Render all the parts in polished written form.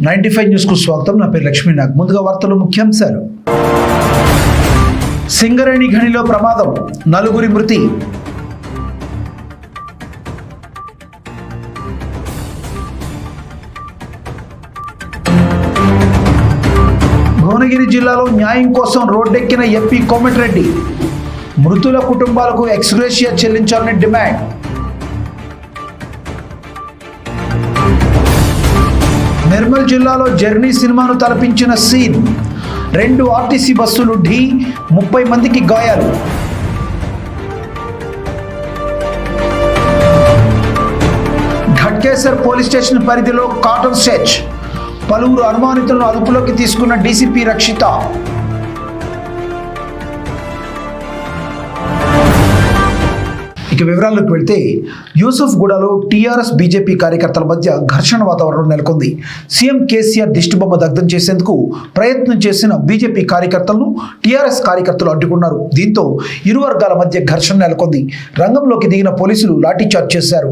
95 news కు స్వాగతం. నా పేరు లక్ష్మీ నాగ్. ముందుగా వార్తలు ముఖ్యాంశాలు. సింగరేణి గనిలో ప్రమాదం, 4 మృతి. భువనగిరి జిల్లాలో న్యాయం కోసం రోడ్డెక్కిన ఎంపీ కోమటిరెడ్డి. మృతుల కుటుంబాలకు ఎక్స్గ్రేషియా చెల్లించాలని డిమాండ్. నిర్మల్ జిల్లాలో జర్నీ సినిమాను తలపించిన సీన్. 2 ఆర్టీసీ బస్సులు ఢీ, 30 మందికి గాయాలు. ఘట్కేసర్ పోలీస్ స్టేషన్ పరిధిలో కాటన్ సెర్చ్. పలువురు అనుమానితులను అదుపులోకి తీసుకున్న డీసీపీ రక్షిత. ఇక వివరాల్లోకి వెళ్తే, యూసుఫ్గూడలో టీఆర్ఎస్ బీజేపీ కార్యకర్తల మధ్య ఘర్షణ వాతావరణం నెలకొంది. సీఎం కేసీఆర్ దిష్టిబొమ్మ దగ్ధం చేసేందుకు ప్రయత్నం చేసిన బీజేపీ కార్యకర్తలను టీఆర్ఎస్ కార్యకర్తలు అడ్డుకున్నారు. దీంతో ఇరు వర్గాల మధ్య ఘర్షణ నెలకొంది. రంగంలోకి దిగిన పోలీసులు లాఠీచార్జ్ చేశారు.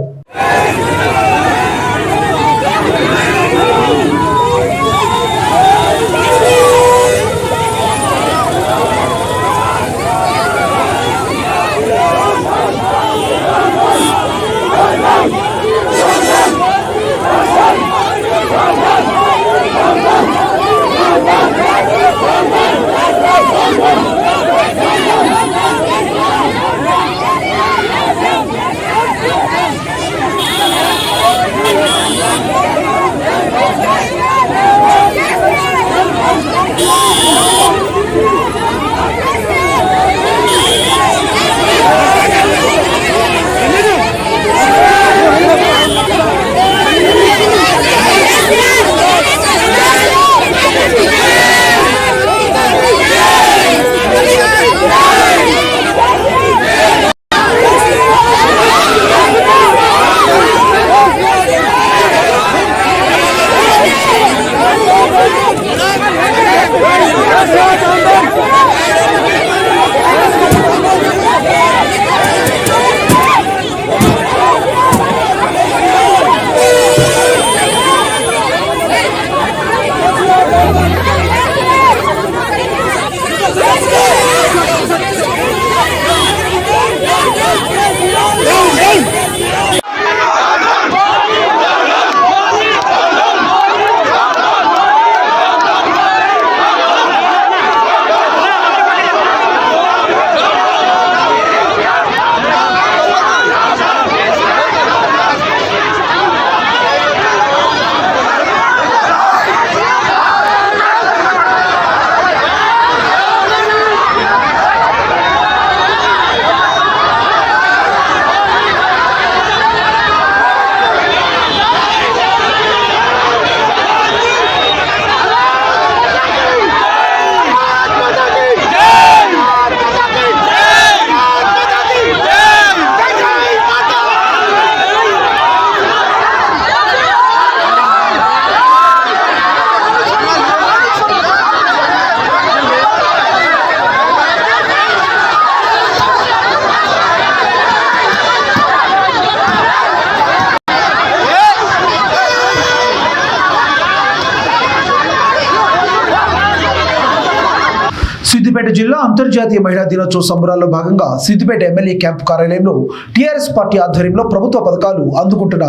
సిద్దిపేట జిల్లా అంతర్జాతీయ మహిళా దినోత్సవ సంబరాల్లో భాగంగా సిద్దిపేట ఎమ్మెల్యే క్యాంపు కార్యాలయంలో టీఆర్ఎస్ పార్టీ ఆధ్వర్యంలో ప్రభుత్వ పథకాలు అందుకుంటున్న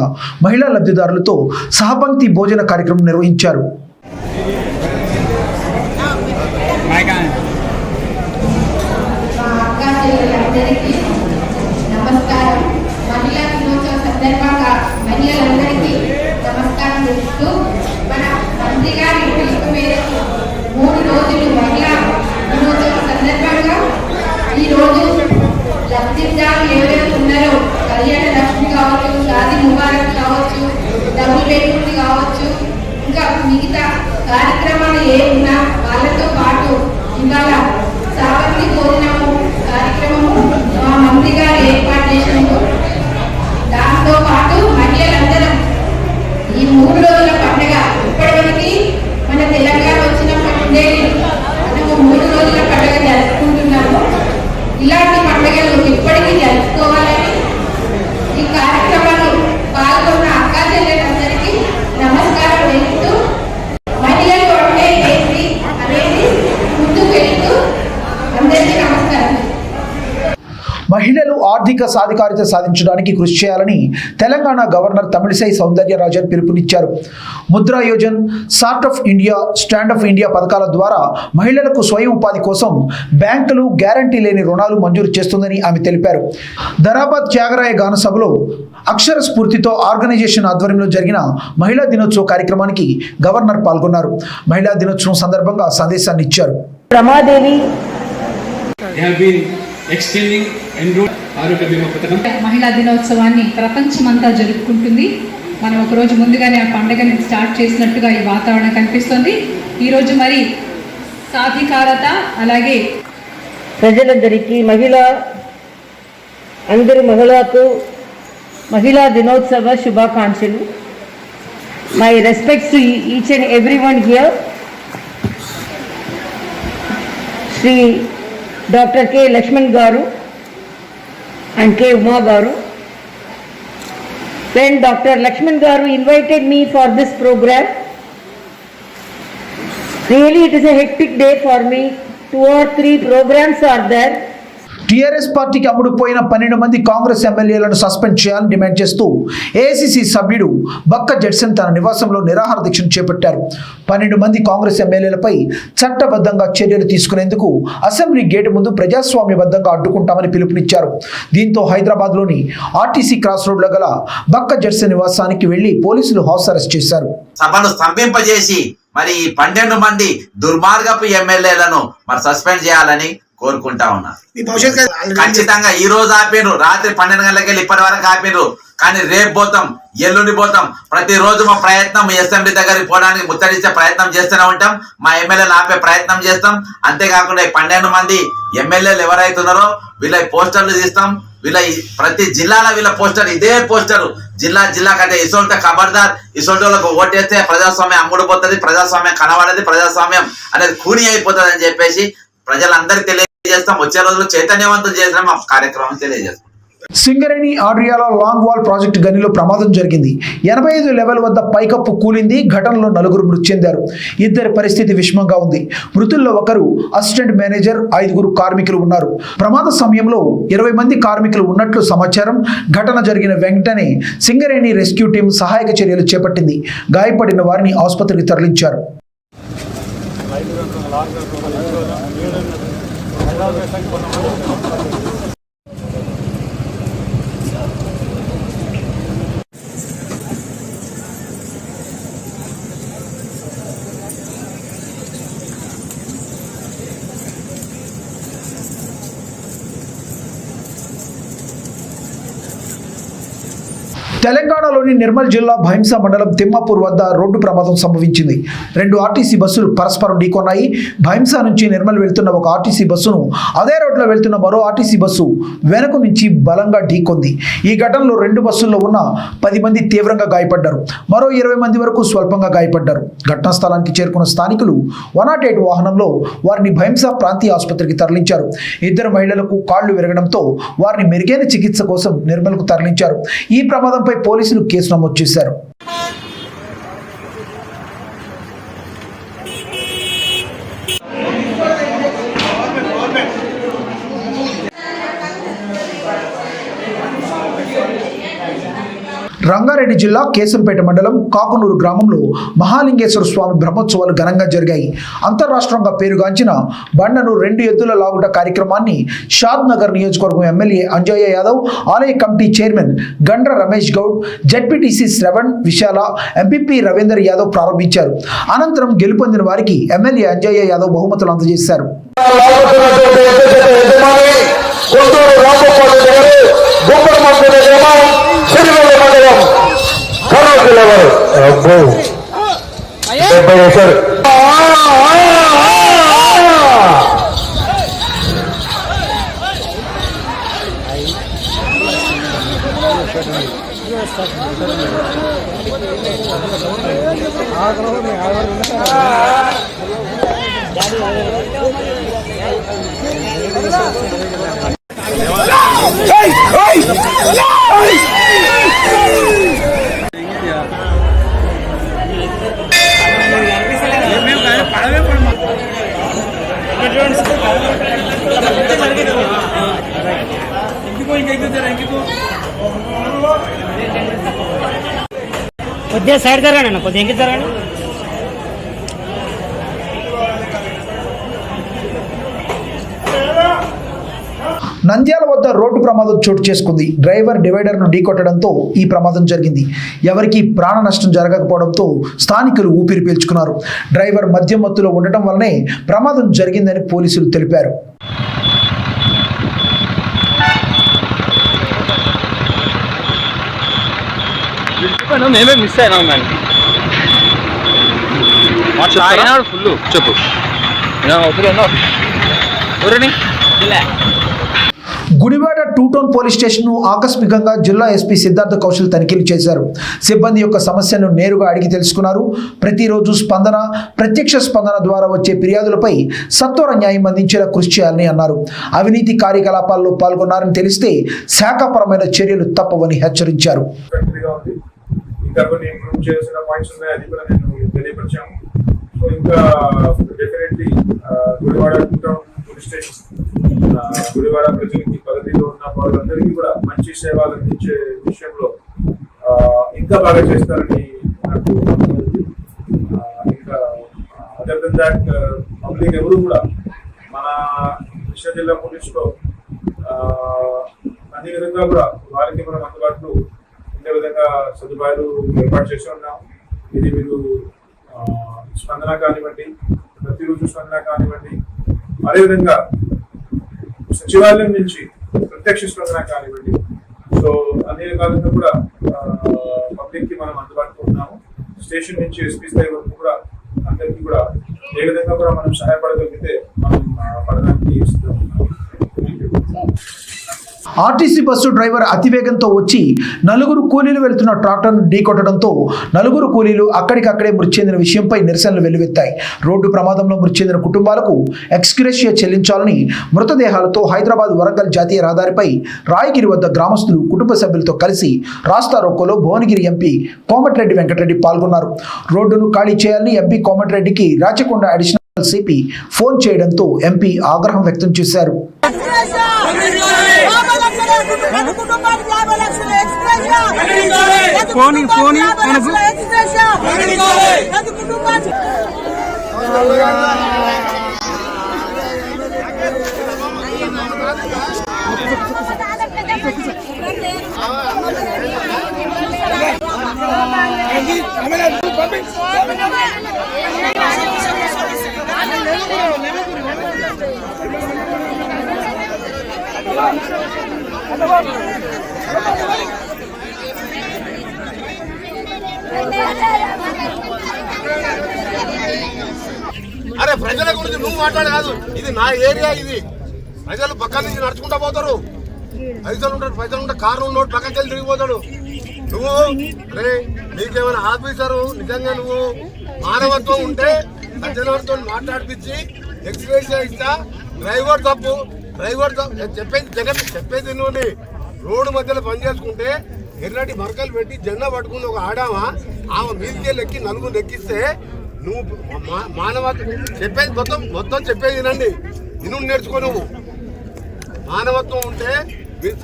మహిళా లబ్ధిదారులతో సహపంక్తి భోజన కార్యక్రమం నిర్వహించారు. లబ్ధిదారులు ఎవరైతే ఉన్నారో కళ్యాణ లక్ష్మి కావచ్చు, షాదీ ముబారక్ కావచ్చు, డబుల్ బెడ్రూమ్ కావచ్చు, ఇంకా మిగతా మహిళలు ఆర్థిక సాధికారిత సాధించడానికి కృషి చేయాలని తెలంగాణ గవర్నర్ తమిళిసై సౌందర్యరాజన్ పిలుపునిచ్చారు. Mudra Yojan, start up India, stand up India పథకాల ద్వారా మహిళలకు స్వయం ఉపాధి కోసం బ్యాంకులు గ్యారంటీ లేని రుణాలు మంజూరు చేస్తుందని ఆమె తెలిపారు. ధరాబాద్ త్యాగరాయ గాన సభలో అక్షర స్ఫూర్తితో ఆర్గనైజేషన్ ఆధ్వర్యంలో జరిగిన మహిళా దినోత్సవ కార్యక్రమానికి గవర్నర్ పాల్గొన్నారు. మహిళా దినోత్సవం సందర్భంగా సందేశాన్ని ఇచ్చారు. రమాదేవి మహిళా దినోత్సవాన్ని ప్రపంచమంతా జరుపుకుంటుంది. మనం ఒకరోజు ముందుగానే ఆ పండుగని స్టార్ట్ చేసినట్టుగా ఈ వాతావరణం కనిపిస్తుంది. ఈరోజు మరి సాధికారత అలాగే ప్రజలందరికీ అందరి మహిళలకు మహిళా దినోత్సవ శుభాకాంక్షలు. My respects to each and every one here. Shri doctor K Laxman garu and K. Uma garu. When Dr. Lakshman garu invited me for this program, really it is a hectic day for me. 2 or 3 programs are there. TRS పార్టీకి అమ్ముడుపోయిన 12 మంది కాంగ్రెస్ ఎమ్మెల్యేలను suspend చేయాలని demand చేస్తూ AICC సభ్యుడు బక్క Judson తన నివాసంలో నిరాహార దీక్షను చేపట్టారు. 12 మంది కాంగ్రెస్ ఎమ్మెల్యేలపై చట్టబద్ధంగా చర్యలు తీసుకునేందుకు అసెంబ్లీ గేటు ముందు ప్రజాస్వామ్యబద్ధంగా అడ్డుకుంటామని పిలుపునిచ్చారు. దీంతో హైదరాబాద్లోని ఆర్టీసీ క్రాస్ రోడ్లో గల బక్క జడ్సన్ నివాసానికి వెళ్లి పోలీసులు హౌస్ అరెస్ట్ చేశారు. సభను స్తంభింపజేసి మరి 12 మంది దుర్మార్గపు ఎమ్మెల్యేలను మరి సస్పెండ్ చేయాలని కోరుకుంటా ఉన్నారు. ఖచ్చితంగా ఈ రోజు ఆపినరు, రాత్రి 12 గంటలకి వెళ్ళి ఇప్పటి వరకు ఆపినరు. కానీ రేపు పోతాం, ఎల్లుండి పోతాం. ప్రతిరోజు మా ప్రయత్నం అసెంబ్లీ దగ్గరికి పోవడానికి ముత్తడిచ్చే ప్రయత్నం చేస్తూనే ఉంటాం. మా ఎమ్మెల్యేలు ఆపే ప్రయత్నం చేస్తాం. అంతేకాకుండా 12 మంది ఎమ్మెల్యేలు ఎవరైతున్నారో వీళ్ళ పోస్టర్లు తీస్తాం. వీళ్ళ ప్రతి జిల్లాలో వీళ్ళ పోస్టర్ ఇదే పోస్టరు. జిల్లా కంటే ఇసోల్ట ఖబర్దార్, ఇసోల్టోళ్ళకు ఓటేస్తే ప్రజాస్వామ్యం అమ్ముడుపోతుంది, ప్రజాస్వామ్యం కనబడది, ప్రజాస్వామ్యం అనేది కూని అయిపోతుంది అని చెప్పేసి ప్రజలందరికీ తెలియజేస్తాం. వచ్చే రోజుల్లో చైతన్యవంతం చేసిన మా కార్యక్రమం తెలియజేస్తాం. సింగరేణి ఆర్రియాల లాంగ్ వాల్ ప్రాజెక్టు గనిలో ప్రమాదం జరిగింది. 85 లెవెల్ వద్ద పైకప్పు కూలింది. ఘటనలో 4 మృతి చెందారు. ఇద్దరి పరిస్థితి విషమంగా ఉంది. మృతుల్లో ఒకరు అసిస్టెంట్ మేనేజర్, 5 కార్మికులు ఉన్నారు. ప్రమాద సమయంలో 20 మంది కార్మికులు ఉన్నట్లు సమాచారం. ఘటన జరిగిన వెంటనే సింగరేణి రెస్క్యూ టీం సహాయక చర్యలు చేపట్టింది. గాయపడిన వారిని ఆసుపత్రికి తరలించారు. తెలంగాణలోని నిర్మల్ జిల్లా భైంసా మండలం తిమ్మాపూర్ వద్ద రోడ్డు ప్రమాదం సంభవించింది. 2 ఆర్టీసీ బస్సులు పరస్పరం ఢీకొన్నాయి. భైంసా నుంచి నిర్మల్ వెళ్తున్న ఒక ఆర్టీసీ బస్సును అదే రోడ్లో వెళ్తున్న మరో ఆర్టీసీ బస్సు వెనుక నుంచి బలంగా ఢీకొంది. ఈ ఘటనలో 2 బస్సుల్లో ఉన్న 10 మంది తీవ్రంగా గాయపడ్డారు. మరో 20 మంది వరకు స్వల్పంగా గాయపడ్డారు. ఘటనా స్థలానికి చేరుకున్న స్థానికులు 108 వాహనంలో వారిని భైంసా ప్రాంతీయ ఆసుపత్రికి తరలించారు. 2 మహిళలకు కాళ్లు విరగడంతో వారిని మెరుగైన చికిత్స కోసం నిర్మల్కు తరలించారు. ఈ ప్రమాదంపై పోలీసులు కేసు నమోదు చేశారు. రంగారెడ్డి జిల్లా కేశంపేట మండలం కాకునూరు గ్రామంలో మహాలింగేశ్వర స్వామి బ్రహ్మోత్సవాలు ఘనంగా జరిగాయి. అంతర్రాష్ట్రంగా పేరుగాంచిన బండను 2 ఎద్దుల లాగుట కార్యక్రమాన్ని షాద్ నగర్ నియోజకవర్గం ఎమ్మెల్యే అంజయ్య యాదవ్, ఆలయ committee chairman Gandra Ramesh Goud, ZPTC Shravan Vishala, MPP Ravinder Yadav ప్రారంభించారు. అనంతరం గెలుపొందిన వారికి ఎమ్మెల్యే అంజయ్య యాదవ్ బహుమతులు అందజేశారు. కొద్దిగా సైడ్ జరగండి, కొద్దిగా ఎంకి జరగండి. నంద్యాల వద్ద రోడ్డు ప్రమాదం చోటు చేసుకుంది. డ్రైవర్ డివైడర్ను ఢీకొట్టడంతో ఈ ప్రమాదం జరిగింది. ఎవరికీ ప్రాణ నష్టం జరగకపోవడంతో స్థానికులు ఊపిరి పీల్చుకున్నారు. డ్రైవర్ మద్యం మత్తులో ఉండటం వల్లనే ప్రమాదం జరిగిందని పోలీసులు తెలిపారు. మేమే మిస్ అయినాం దానికి ఫుల్ చెప్పు గుడివాడ 2 టౌన్ పోలీస్ స్టేషన్ను ఆకస్మికంగా జిల్లా ఎస్పీ సిద్ధార్థ కౌశల్ తనిఖీలు చేశారు. సిబ్బంది యొక్క సమస్యలను నేరుగా అడిగి తెలుసుకున్నారు. ప్రతిరోజు స్పందన, ప్రత్యక్ష స్పందన ద్వారా వచ్చే ఫిర్యాదులపై సత్వర న్యాయం అందించేలా కృషి చేయాలని అన్నారు. అవినీతి కార్యకలాపాల్లో పాల్గొన్నారని తెలిస్తే శాఖాపరమైన చర్యలు తప్పవని హెచ్చరించారు. ఇంకా కొన్ని ఇంప్రూవ్ చేయాల్సిన పాయింట్స్ ఉన్నాయి, అది కూడా నేను తెలియపరిచాము. సో ఇంకా definitely Gudivada police station Gudivada ప్రజలకి పరిధిలో ఉన్న వాళ్ళందరికీ కూడా మంచి సేవలు అందించే విషయంలో ఇంకా బాగా చేస్తారని నాకు ఇంకా అదర్ దెన్ దాట్ పబ్లిక్ ఎవరు కూడా మన కృష్ణా జిల్లా పోలీసులో అన్ని విధంగా కూడా వారికి మనం అందుబాటులో ఉండే విధంగా సదుపాయాలు ఏర్పాటు చేసి ఉన్నాం. ఇది మీరు స్పందన కానివ్వండి, ప్రతిరోజు స్పందన కానివ్వండి, అదేవిధంగా సచివాలయం నుంచి ప్రత్యక్ష స్పందన కానివ్వండి. సో అన్ని రకాలుగా కూడా పబ్లిక్ కి మనం అందుబాటులో ఉన్నాము. స్టేషన్ నుంచి ఎస్పీ స్థాయి వరకు కూడా అందరికీ కూడా ఏ విధంగా కూడా మనం సహాయపడగలిగితే మనం పడడానికి ఇస్తూ ఉన్నాము. ఆర్టీసీ బస్సు డ్రైవర్ అతివేగంతో వచ్చి నలుగురు కూలీలు వెళ్తున్న ట్రాక్టర్ను ఢీకొట్టడంతో నలుగురు కూలీలు అక్కడికక్కడే మృతి చెందిన విషయంపై నిరసనలు వెల్లువెత్తాయి. రోడ్డు ప్రమాదంలో మృతి చెందిన కుటుంబాలకు ఎక్స్గ్రేషియా చెల్లించాలని మృతదేహాలతో హైదరాబాద్ వరంగల్ జాతీయ రహదారిపై రాయగిరి వద్ద గ్రామస్తులు కుటుంబ సభ్యులతో కలిసి రాస్తారోకోలో భువనగిరి ఎంపీ కోమటిరెడ్డి వెంకటరెడ్డి పాల్గొన్నారు. రోడ్డును ఖాళీ చేయాలని ఎంపీ కోమటిరెడ్డికి రాచకొండ అడిషనల్ సిపి ఫోన్ చేయడంతో ఎంపీ ఆగ్రహం వ్యక్తం చేశారు. అరే ప్రజల గురించి నువ్వు మాట్లాడే కాదు, ఇది నా ఏరియా. ఇది ప్రజలు పక్క నుంచి నడుచుకుంటా పోతారు. ప్రజలు ఉంటారు, కారు ఉన్నోడు పక్కకి వెళ్ళి తిరిగిపోతాడు. నువ్వు అరే నీకేమైనా ఆఫీసరు నిజంగా నువ్వు మానవత్వం ఉంటే సజ్జనతో మాట్లాడిపించి ఎక్స్ప్రెస్ ఇస్తా. డ్రైవర్ తప్పు, చెప్పేది నువ్వు రోడ్డు మధ్యలో పని చేసుకుంటే ఎర్రటి మరకలు పెట్టి జెండా పట్టుకుని ఒక ఆడామా ఆమె మీదికెళ్ళి ఎక్కి నలుగురు ఎక్కిస్తే నువ్వు మానవత్వం చెప్పేది మొత్తం చెప్పేది వినండి, విను నేర్చుకో. నువ్వు మానవత్వం ఉంటే మీరు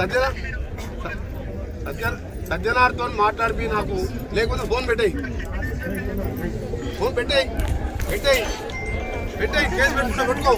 సజ్జనార్తో మాట్లాడిపి నాకు, లేకపోతే ఫోన్ పెట్టేయి కేసు పెట్టుకో.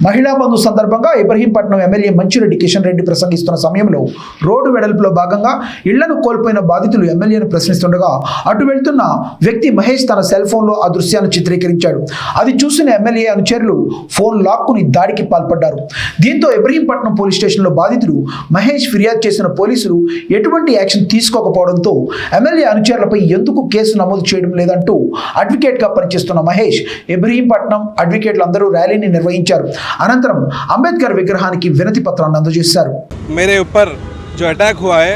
మహిళా బంధు సందర్భంగా ఇబ్రహీంపట్నం ఎమ్మెల్యే మంచిరెడ్డి కిషన్ రెడ్డి ప్రసంగిస్తున్న సమయంలో రోడ్డు వెడల్పులో భాగంగా ఇళ్లను కోల్పోయిన బాధితులు ఎమ్మెల్యేను ప్రశ్నిస్తుండగా అటు వెళ్తున్న వ్యక్తి మహేష్ తన సెల్ ఫోన్లో ఆ దృశ్యాన్ని చిత్రీకరించాడు. అది చూసిన ఎమ్మెల్యే అనుచరులు ఫోన్ లాక్కుని దాడికి పాల్పడ్డారు. దీంతో ఇబ్రహీంపట్నం పోలీస్ స్టేషన్లో బాధితులు మహేష్ ఫిర్యాదు చేసిన పోలీసులు ఎటువంటి యాక్షన్ తీసుకోకపోవడంతో ఎమ్మెల్యే అనుచరులపై ఎందుకు కేసు నమోదు చేయడం లేదంటూ అడ్వకేట్గా పనిచేస్తున్న మహేష్ ఇబ్రహీంపట్నం అడ్వకేట్లందరూ ర్యాలీని నిర్వహించారు. అనంతరం అంబేద్కర్ విగ్రహానికి వినతి పత్రాన్ని అందజేశారు. मेरे ऊपर जो अटैक हुआ है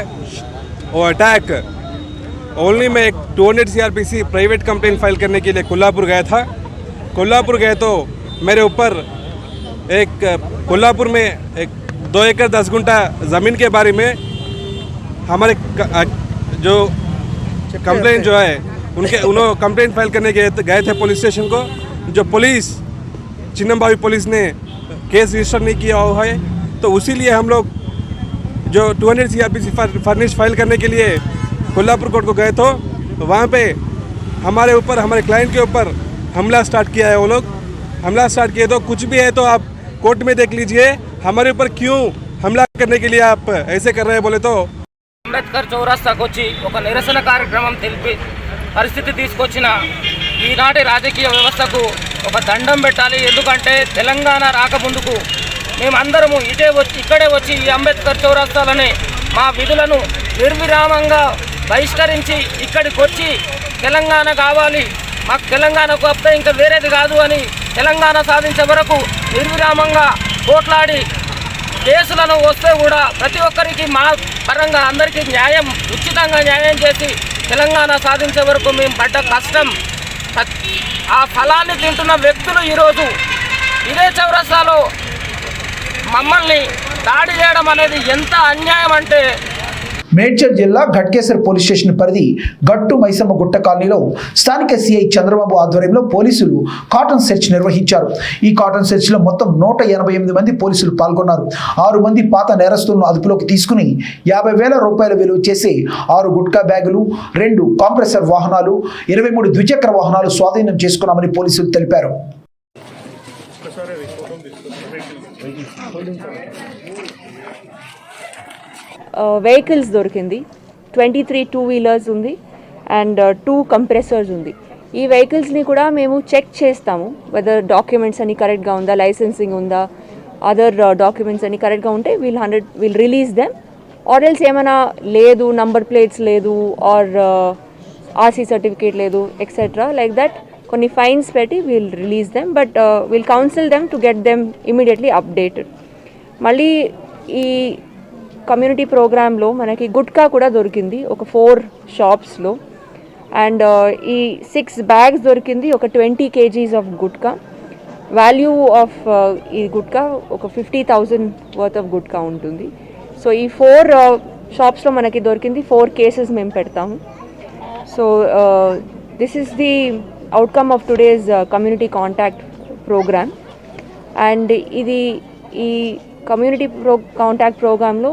वो अटैक ओनली मैं एक 200 CRPC प्राइवेट कंप्लेंट फाइल करने के लिए कोल्हापुर गया था. कोल्हापुर गए तो मेरे ऊपर एक कोल्हापुर में एक 2 एकड़ 10 गुंठा ज़मीन के बारे में हमारे जो कंप्लेंट जो है उन्होंने कंप्लेंट फाइल करने गए थे पुलिस स्टेशन को. जो पुलिस चिन्नबावी पुलिस ने केस रजिस्टर नहीं किया हुआ है, तो उसी लिए हम लोग जो 200 CRPC फर्निश फाइल करने के लिए कोल्हापुर कोर्ट को गए तो वहाँ पे हमारे ऊपर, हमारे क्लाइंट के ऊपर हमला स्टार्ट किया है। वो लोग हमला स्टार्ट किए, तो कुछ भी है तो आप कोर्ट में देख लीजिए हमारे ऊपर क्यों हमला करने के लिए आप ऐसे कर रहे हैं। बोले तो అంబేద్కర్ చౌరస్తాకు వచ్చి ఒక నిరసన కార్యక్రమం తెలిపి పరిస్థితి తీసుకొచ్చిన ఈనాటి రాజకీయ వ్యవస్థకు ఒక దండం పెట్టాలి. ఎందుకంటే తెలంగాణ రాకముందుకు మేమందరము ఇక్కడే వచ్చి ఈ అంబేద్కర్ చౌరస్తాలని మా విధులను నిర్విరామంగా బహిష్కరించి ఇక్కడికి వచ్చి తెలంగాణ కావాలి, మాకు తెలంగాణకు అప్తే ఇంకా వేరేది కాదు అని తెలంగాణ సాధించే వరకు నిర్విరామంగా పోట్లాడి కేసులను వస్తే కూడా ప్రతి ఒక్కరికి మా పరంగా అందరికీ న్యాయం, ఉచితంగా న్యాయం చేసి తెలంగాణ సాధించే వరకు మేము పడ్డ కష్టం, ఆ ఫలాన్ని తింటున్న వ్యక్తులు ఈరోజు ఇదే చౌరస్తాలో మమ్మల్ని దాడి చేయడం అనేది ఎంత అన్యాయం అంటే, మేడ్చల్ జిల్లా ఘట్కేసర్ పోలీస్ స్టేషన్ పరిధి గట్టు మైసమ్మ గుట్ట కాలనీలో స్థానిక సిఐ చంద్రబాబు ఆధ్వర్యంలో పోలీసులు కాటన్ సెర్చ్ నిర్వహించారు. ఈ కాటన్ సెర్చ్ లో మొత్తం 188 మంది పోలీసులు పాల్గొన్నారు. 6 మంది పాత నేరస్తులను అదుపులోకి తీసుకుని 50,000 రూపాయల విలువ చేసే 6 గుట్కా బ్యాగులు, 2 కాంప్రెసర్ వాహనాలు, 23 ద్విచక్ర వాహనాలు స్వాధీనం చేసుకున్నామని పోలీసులు తెలిపారు. వెహికల్స్ దొరికింది, 23 2-వీలర్స్ ఉంది అండ్ 2 కంప్రెసర్స్ ఉంది. ఈ వెహికల్స్ని కూడా మేము చెక్ చేస్తాము, వెదర్ డాక్యుమెంట్స్ అన్ని కరెక్ట్గా ఉందా, లైసెన్సింగ్ ఉందా, అదర్ డాక్యుమెంట్స్ అన్ని కరెక్ట్గా ఉంటే will release them. Or else ఏమైనా లేదు, నంబర్ ప్లేట్స్ లేదు, ఆర్ ఆర్సీ సర్టిఫికేట్ లేదు, ఎక్సెట్రా లైక్ దట్ కొన్ని ఫైన్స్ పెట్టి will release them. But will counsel them to get them immediately updated. మళ్ళీ ఈ కమ్యూనిటీ ప్రోగ్రాంలో మనకి గుట్కా కూడా దొరికింది ఒక 4 షాప్స్లో, అండ్ ఈ 6 బ్యాగ్స్ దొరికింది, ఒక 20 kgs of gutka. Value of ఈ గుట్కా ఒక 50,000 వర్త్ ఆఫ్ గుట్కా ఉంటుంది. సో ఈ 4 షాప్స్లో మనకి దొరికింది. 4 కేసెస్ మేము పెడతాము. So this is the outcome of today's community contact program. And ఈ కమ్యూనిటీ కాంటాక్ట్ ప్రోగ్రాంలో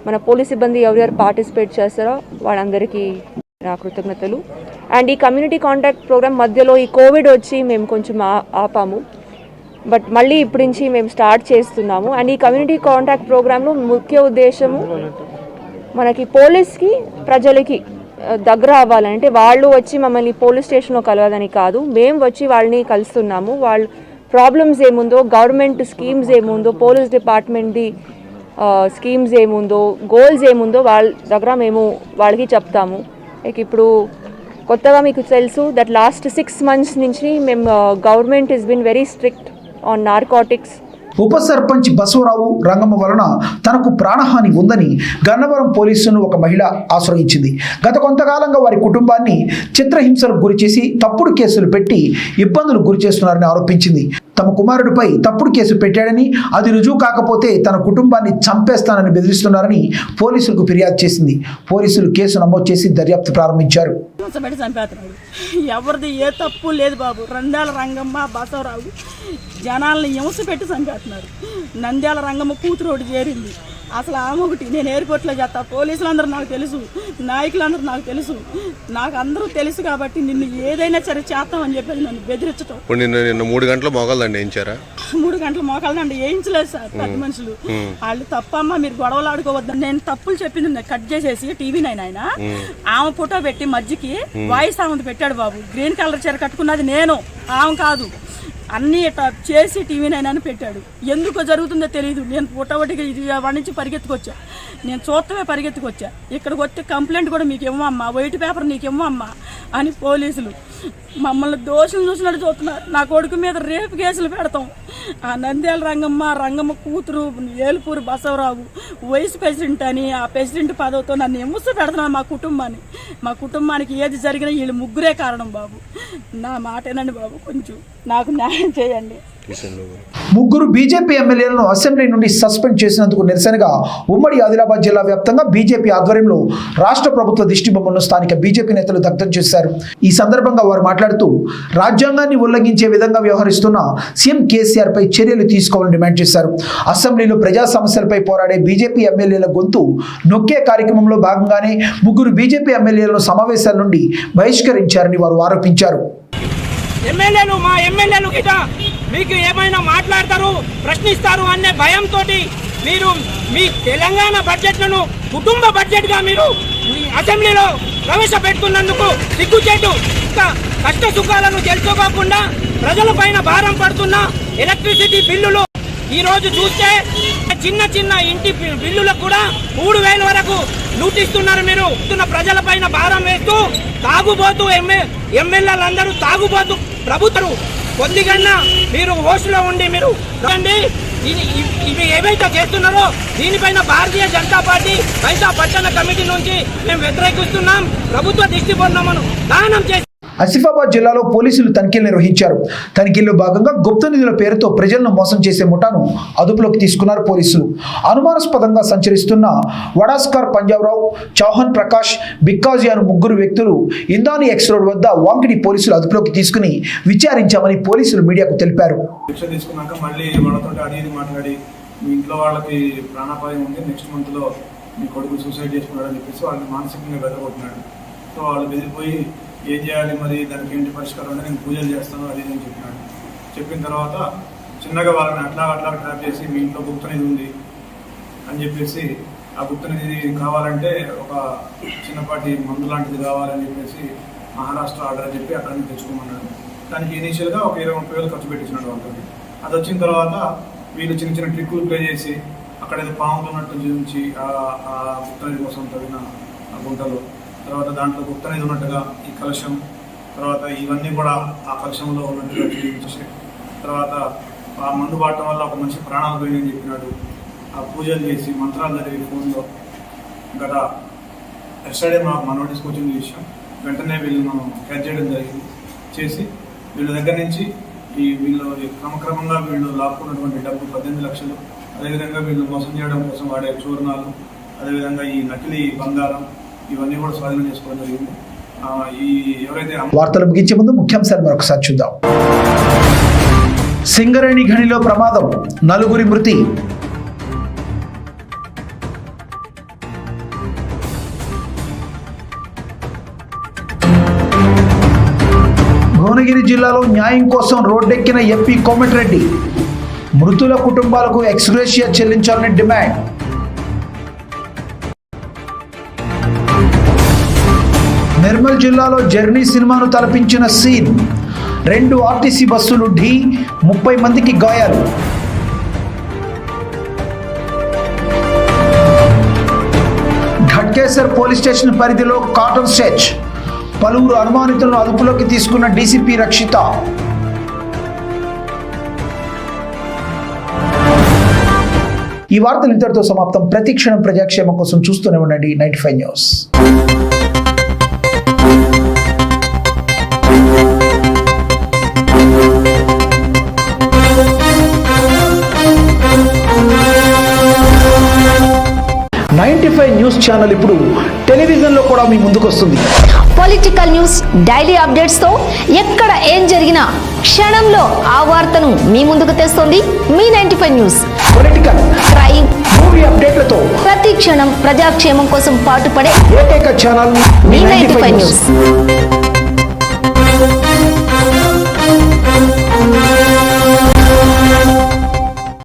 మన పోలీస్ సిబ్బంది ఎవరెవరు పార్టిసిపేట్ చేస్తారో వాళ్ళందరికీ నా కృతజ్ఞతలు. అండ్ ఈ కమ్యూనిటీ కాంటాక్ట్ ప్రోగ్రామ్ మధ్యలో ఈ కోవిడ్ వచ్చి మేము కొంచెం ఆపాము, బట్ మళ్ళీ ఇప్పటి నుంచి మేము స్టార్ట్ చేస్తున్నాము. అండ్ ఈ కమ్యూనిటీ కాంటాక్ట్ ప్రోగ్రాంలో ముఖ్య ఉద్దేశము మనకి పోలీస్కి ప్రజలకి దగ్గర అవ్వాలంటే వాళ్ళు వచ్చి మమ్మల్ని పోలీస్ స్టేషన్లో కలవదని కాదు, మేము వచ్చి వాళ్ళని కలుస్తున్నాము. వాళ్ళు ప్రాబ్లమ్స్ ఏముందో, గవర్నమెంట్ స్కీమ్స్ ఏముందో, పోలీస్ డిపార్ట్మెంట్ది స్కీమ్స్ ఏముందో, గోల్స్ ఏముందో వాళ్ళ దగ్గర మేము వాళ్ళకి చెప్తాము. లైక్ ఇప్పుడు కొత్తగా మీకు తెలుసు దట్ లాస్ట్ 6 months నుంచి మేము government is been very strict on narcotics. ఉప సర్పంచ్ బసవరావు రంగమ్మ వలన తనకు ప్రాణహాని ఉందని గన్నవరం పోలీసులను ఒక మహిళ ఆశ్రయించింది. గత కొంతకాలంగా వారి కుటుంబాన్ని చిత్రహింసలకు గురిచేసి తప్పుడు కేసులు పెట్టి ఇబ్బందులు గురి చేస్తున్నారని ఆరోపించింది. తమ కుమారుడిపై తప్పుడు కేసు పెట్టాడని, అది రుజువు కాకపోతే తన కుటుంబాన్ని చంపేస్తానని బెదిరిస్తున్నారని పోలీసులకు ఫిర్యాదు చేసింది. పోలీసులు కేసు నమోదు చేసి దర్యాప్తు ప్రారంభించారు. ఎవరిది ఏ తప్పు లేదు బాబు. నంద్యాల రంగమ్మ బసవరావు జనాల్ని హింస పెట్టి చంపేస్తున్నారు. నంద్యాల రంగమ్మ కూతురు ఒకటి చేరింది. అసలు ఆమె ఒకటి నేను ఎయిర్పోర్ట్లో చేస్తా. పోలీసులందరూ నాకు తెలుసు, నాయకులందరూ నాకు తెలుసు, నాకు అందరూ తెలుసు కాబట్టి నిన్ను ఏదైనా సరే చేస్తామని చెప్పేసి నన్ను బెదిరించడం. నిన్న 3 గంటల మోకాళ్ళండి వేయించారా? 3 గంటల మోకాళ్ళండి వేయించలేదు సార్. పెద్ద మనుషులు వాళ్ళు తప్పమ్మా మీరు గొడవలు ఆడుకోవద్దని నేను తప్పులు చెప్పింది కట్ చేసేసి టీవీ 9 ఆయన ఆమె ఫోటో పెట్టి మధ్యకి వాయిస్ ఆమె పెట్టాడు బాబు. గ్రీన్ కలర్ చీర కట్టుకున్నది నేను, ఆమె కాదు. అన్నీ చేసి టీవీ 9 అని పెట్టాడు. ఎందుకో జరుగుతుందో తెలియదు. నేను పుట్టబడికి వాడి నుంచి పరిగెత్తుకొచ్చా, నేను చూస్తమే పరిగెత్తుకొచ్చా. ఇక్కడికి వచ్చే కంప్లైంట్ కూడా మీకు ఇవ్వమ్మా, వైట్ పేపర్ నీకు ఇవ్వమ్మా అని పోలీసులు మమ్మల్ని దోషులు చూసినట్టు చూస్తున్నారు. నా కొడుకు మీద రేపు కేసులు పెడతాం. ఆ నంద్యాల రంగమ్మ కూతురు ఏలుపూరు బసవరావు వైస్ ప్రెసిడెంట్ అని ఆ ప్రెసిడెంట్ పదవితో నన్ను హింస పెడుతున్నాను. మా కుటుంబానికి ఏది జరిగినా వీళ్ళు ముగ్గురే కారణం బాబు. నా మాటేనండి బాబు, కొంచెం నాకు న్యాయం చేయండి. ముగ్గురు బీజేపీ ఎమ్మెల్యేలను అసెంబ్లీ నుండి సస్పెండ్ చేసినందుకు నిరసనగా ఉమ్మడి ఆదిలాబాద్ జిల్లా వ్యాప్తంగా బీజేపీ ఆధ్వర్యంలో రాష్ట్ర ప్రభుత్వ దిష్టిబొమ్మను స్థానిక బీజేపీ నేతలు దగ్ధం చేశారు. ఈ సందర్భంగా వారు మాట్లాడుతూ రాజ్యాంగాన్ని ఉల్లంఘించే విధంగా వ్యవహరిస్తున్న సీఎం కేసీఆర్ పై చర్యలు తీసుకోవాలని డిమాండ్ చేశారు. అసెంబ్లీలో ప్రజా సమస్యలపై పోరాడే బీజేపీ ఎమ్మెల్యేల గొంతు నొక్కే కార్యక్రమంలో భాగంగానే ముగ్గురు బీజేపీ ఎమ్మెల్యేలను సమావేశాల నుండి బహిష్కరించారని వారు ఆరోపించారు. ఎమ్మెల్యేలు మా ఎమ్మెల్యేలు గిట మీకు ఏమైనా మాట్లాడతారు, ప్రశ్నిస్తారు అనే భయంతో మీరు మీ తెలంగాణ బడ్జెట్లను కుటుంబ బడ్జెట్గా మీరు అసెంబ్లీలో ప్రవేశపెడుతున్నందుకు సిగ్గుచేటు. కష్ట సుఖాలను తెలుసుకోకుండా ప్రజల పైన భారం పడుతున్న ఎలక్ట్రిసిటీ బిల్లులు ఈ రోజు చూస్తే చిన్న చిన్న ఇంటి బిల్లులకు కూడా 3,000 వరకు లూటిస్తున్నారు. మీరు ప్రజల పైన భారం వేస్తూ తాగుబోతూ ఎమ్మెల్యేలందరూ తాగుబోతూ ప్రభుత్వం కొద్దిగన్నా మీరు హోస్టులో ఉండి మీరు ఇవి ఏవైతే చేస్తున్నారో దీనిపైన భారతీయ జనతా పార్టీ బైసా పట్టణ కమిటీ నుంచి మేము వ్యతిరేకిస్తున్నాం. ప్రభుత్వ దిష్టిబొమ్మను దానం చేసి ఆసిఫాబాద్ జిల్లాలో పోలీసులు తనిఖీలు నిర్వహించారు. తనిఖీల్లో భాగంగా గుప్త నిధుల పేరుతో ప్రజలను మోసం చేసే ముఠాను అదుపులోకి తీసుకున్నారు పోలీసులు. అనుమానాస్పదంగా సంచరిస్తున్న వడాస్కర్ పంజాబరావు, చౌహాన్ ప్రకాష్, బిక్కాజీ అను ముగ్గురు వ్యక్తులు ఇందాని ఎక్స్ రోడ్ వద్ద వాంకిడి పోలీసులు అదుపులోకి తీసుకుని విచారించామని పోలీసులు మీడియాకు తెలిపారు. తీసుకున్నాక మళ్ళీ వాళ్ళతో అడిగి మాట్లాడి మీ ఇంట్లో వాళ్ళకి ప్రాణాపాయం ఉంది, నెక్స్ట్ మంత్లో మీ కొడుకు సూసైడ్ చేసుకున్నాడని చెప్పేసి వాళ్ళని మానసికంగా బెదరగొట్టినాడు. సో వాళ్ళు బెదిరిపోయి ఏం చేయాలి మరి దానికి ఏంటి పరిష్కారం అంటే నేను పూజలు చేస్తాను అది అని చెప్పినాడు. చెప్పిన తర్వాత చిన్నగా వాళ్ళని అట్లా ట్రాప్ చేసి మీ ఇంట్లో గుప్తనిధి ఉంది అని చెప్పేసి ఆ గుప్తనిధి కావాలంటే ఒక చిన్నపాటి మందు లాంటిది కావాలని చెప్పేసి మహారాష్ట్ర ఆర్డర్ చెప్పి అక్కడ నుంచి తెచ్చుకోమన్నాడు. దానికి ఇనీషియల్గా ఒక 20-30 వేలు ఖర్చు పెట్టించినాడు వాళ్ళకి. అది వచ్చిన తర్వాత వీళ్ళు చిన్న చిన్న ట్రిక్కులు ప్లే చేసి అక్కడ ఏదో పాముతున్నట్టు చూపించి ఆ గుప్తనిధి కోసం తగిన ఆ గుంటలో, తర్వాత దాంట్లో గుప్తనిధి ఉన్నట్టుగా ఈ కలశం, తర్వాత ఇవన్నీ కూడా ఆ కలశంలో ఉన్నట్టుగా చూపించేసి తర్వాత ఆ మందు వాడటం వల్ల ఒక మనిషి ప్రాణాలు పోయిందని చెప్పినాడు. ఆ పూజలు చేసి మంత్రాలు చదివి ఫోన్లో గత ఎస్టర్డే మా నోటీస్కి వచ్చింది విషయం. వెంటనే వీళ్ళను క్యాచ్ చేయడం జరిగింది. చేసి వీళ్ళ దగ్గర నుంచి వీళ్ళు క్రమక్రమంగా వీళ్ళు లాక్కున్నటువంటి డబ్బు 18 లక్షలు, అదేవిధంగా వీళ్ళు మోసం చేయడం కోసం వాడే చూర్ణాలు, అదేవిధంగా ఈ నకిలీ బంగారం ఇవన్నీ కూడా స్వాధీనం చేసుకోవడం జరిగింది. ఎవరైతే వార్తలు ముగించే ముందు ముఖ్యాంశాలు మరొకసారి చూద్దాం. సింగరేణి గనిలో ప్రమాదం, 4 మృతి. భువనగిరి జిల్లాలో న్యాయం కోసం రోడ్డెక్కిన ఎంపీ కోమటిరెడ్డి, మృతుల కుటుంబాలకు ఎక్స్గ్రేషియా చెల్లించాలని డిమాండ్. నిర్మల్ జిల్లాలో జర్నీ సినిమాను తలపించిన సీన్, 2 ఆర్టీసీ బస్సులు ఢీ, 30 మందికి గాయాలు. ఘట్కేసర్ పోలీస్ స్టేషన్ పరిధిలో కాటన్ స్టెచ్, పలువురు అనుమానితులను అదుపులోకి తీసుకున్న డీసీపీ రక్షిత. ఈ వార్తలు ఇంతటితో సమాప్తం. ప్రతి క్షణం ప్రజాక్షేమం కోసం చూస్తూనే ఉండండి 95 న్యూస్. న్యూస్ ఛానల్ ఇప్పుడు టెలివిజన్లో కూడా మీ ముందుకు వస్తుంది. పొలిటికల్ న్యూస్, డైలీ అప్డేట్స్తో ఎక్కడ ఏం జరిగినా క్షణంలో ఆ వార్తను మీ ముందుకు తెస్తుంది మీ 95 న్యూస్. పొలిటికల్, క్రైమ్, మూవీ అప్డేట్లతో ప్రతి క్షణం ప్రజాక్షేమం కోసం పాటుపడే ఏకైక ఛానల్ మీ 95 న్యూస్.